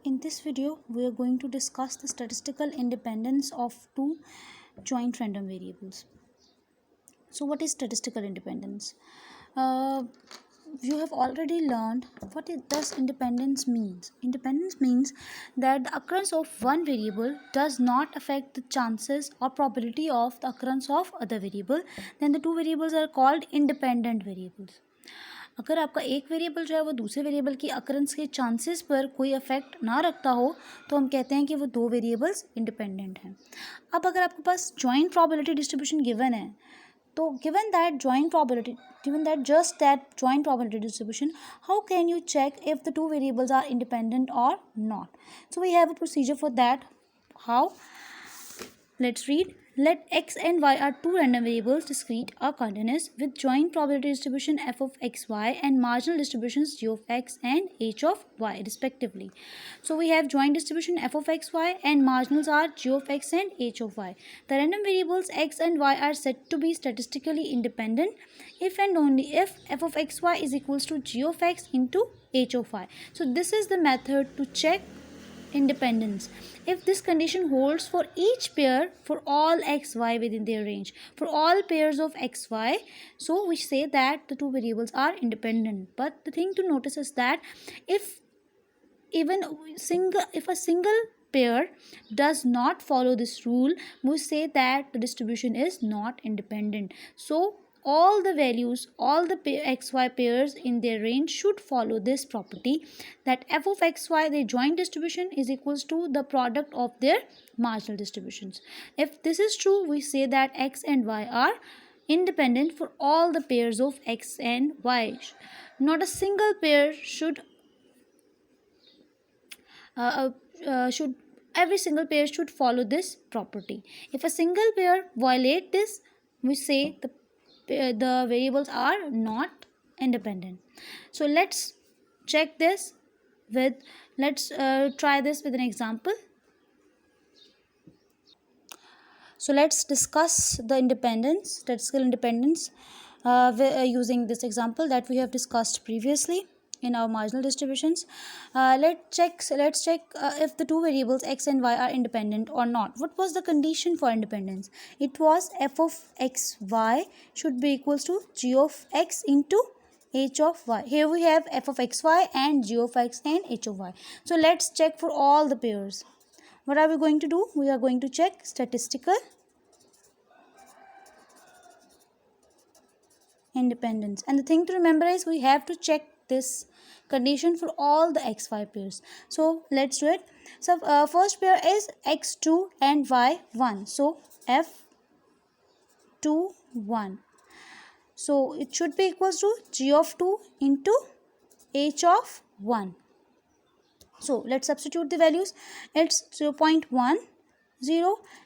In this video, we are going to discuss the statistical independence of two joint random variables. So, what is statistical independence? Uh, you have already learned what does independence means. Independence means that the occurrence of one variable does not affect the chances or probability of the occurrence of other variable. Then the two variables are called independent variables. अगर आपका एक variable जो है वो दूसरे variable की occurrence के chances पर कोई इफेक्ट ना रखता हो तो हम कहते हैं कि वो दो वेरिएबल्स इंडिपेंडेंट हैं. अब अगर आपके पास जॉइंट प्रोबेबिलिटी डिस्ट्रीब्यूशन गिवन है तो given that just that joint probability distribution, how can you check if the two variables are independent or not? So we have a procedure for that. How? Let's read. Let x and y are two random variables, discrete or continuous, with joint probability distribution f of x, y and marginal distributions g of x and h of y respectively. So we have joint distribution f of x, y and marginals are g of x and h of y. The random variables x and y are said to be statistically independent if and only if f of x, y is equals to g of x into h of y. So this is the method to check independence. If this condition holds for each pair for all x, y within their range, for all pairs of x, y, so we say that the two variables are independent. But the thing to notice is that if a single pair does not follow this rule, we say that the distribution is not independent. So all the values, all the xy pairs in their range should follow this property, that f of xy, their joint distribution, is equals to the product of their marginal distributions. If this is true, we say that x and y are independent for all the pairs of x and y. Not a single pair should every single pair should follow this property. If a single pair violate this, we say the variables are not independent. So let's check this with, let's try this with an example. So let's discuss the independence, statistical independence, using this example that we have discussed previously in our marginal distributions. Let's check if the two variables x and y are independent or not. What was the condition for independence? It was f of x y should be equals to g of x into h of y. Here we have f of x y and g of x and h of y. So let's check for all the pairs. What are we going to do? We are going to check statistical independence. And the thing to remember is we have to check this condition for all the xy pairs. So let's do it. So first pair is x2 and y1. So f2 1. So it should be equals to g of 2 into h of 1. So let's substitute the values. It's 0.10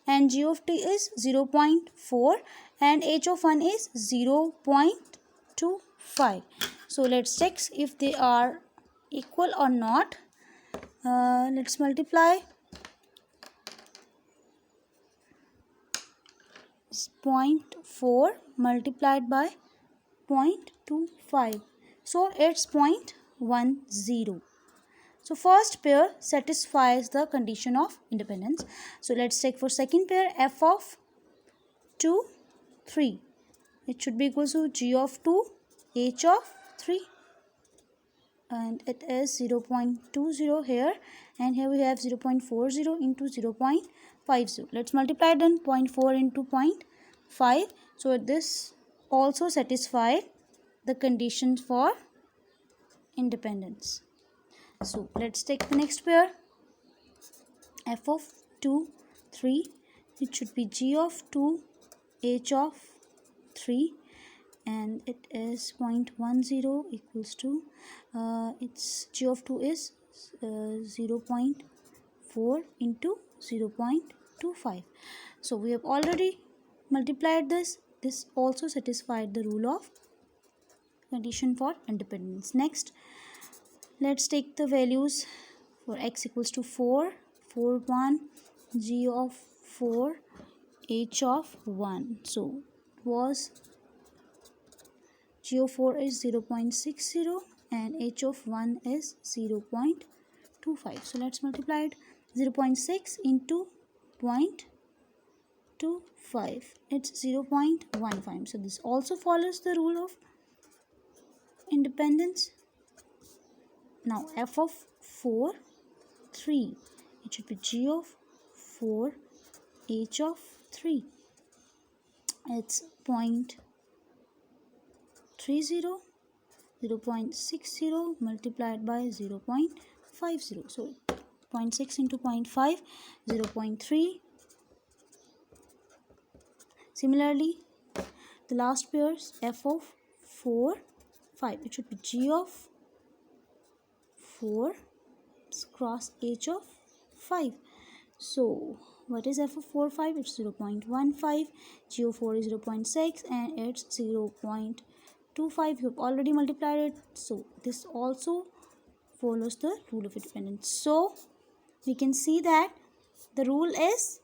and g of t is 0.4 and h of 1 is 0.25. So let's check if they are equal or not. Let's multiply 0.4 multiplied by 0.25. So it's 0.10. So first pair satisfies the condition of independence. So let's check for second pair, f of 2 3. It should be equal to g of 2 h of 3 and it is 0.20 here, and here we have 0.40 into 0.50. Let's multiply then 0.4 into 0.5. So this also satisfied the conditions for independence. So let's take the next pair, f of 2 3. It should be g of 2 h of 3 and it is 0.10 equals to its g of 2 is 0.4 into 0.25. So we have already multiplied this. This also satisfied the rule of condition for independence. Next, let's take the values for x equals to 4 1, g of 4 h of 1. So it was g of 4 is 0.60 and h of 1 is 0.25. 0.25. So let's multiply it. 0.6 into 0.25, it's 0.15. So this also follows the rule of independence. Now f of 4, 3, it should be g of 4, h of 3, it's 0.30, 0.60 multiplied by 0.50. So 0.6 into 0.5, 0.3. Similarly, the last pairs, f of 4, 5, it should be g of 4 cross h of 5. So what is f of 4, 5? It's 0.15, g of 4 is 0.6, and it's 0.25. You have already multiplied it, so this also follows the rule of independence. So we can see that the rule is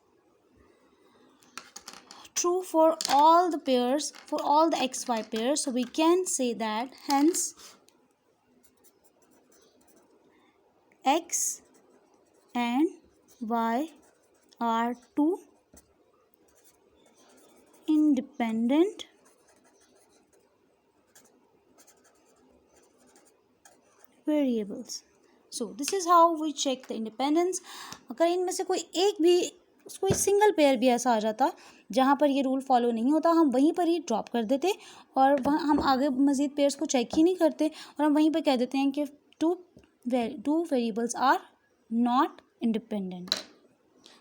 true for all the pairs, for all the xy pairs. So we can say that hence x and y are two independent variables. So this is how we check the independence. अगर इनमें से कोई एक भी, कोई single pair भी ऐसा आ जाता जहाँ पर ये रूल फॉलो नहीं होता, हम वहीं पर ही ड्रॉप कर देते और वहाँ हम आगे मज़ीद पेयर्स को चेक ही नहीं करते और हम वहीं पर कह देते हैं कि two variables are not independent.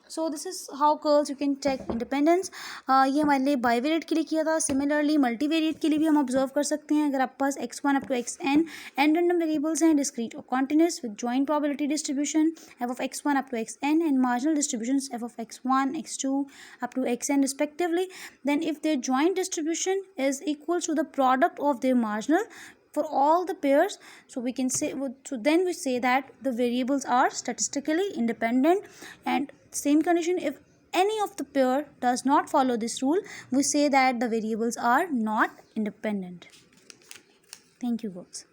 So this is how girls you can check independence. ये हमारे लिए बाईवेरिएट के लिए किया था. सिमिलरली मल्टीवेरिएट के लिए भी हम ऑब्जर्व कर सकते हैं. अगर आपके पास x1 up to xn n random variables हैं, डिस्क्रीट और continuous with joint probability distribution f of x1 up to xn and marginal distributions f of x1, x2 up to xn respectively, then if their joint distribution is equal to the product of their marginal for all the pairs, so we can say, so then we say that the variables are statistically independent. And same condition, if any of the pair does not follow this rule, we say that the variables are not independent. Thank you, girls.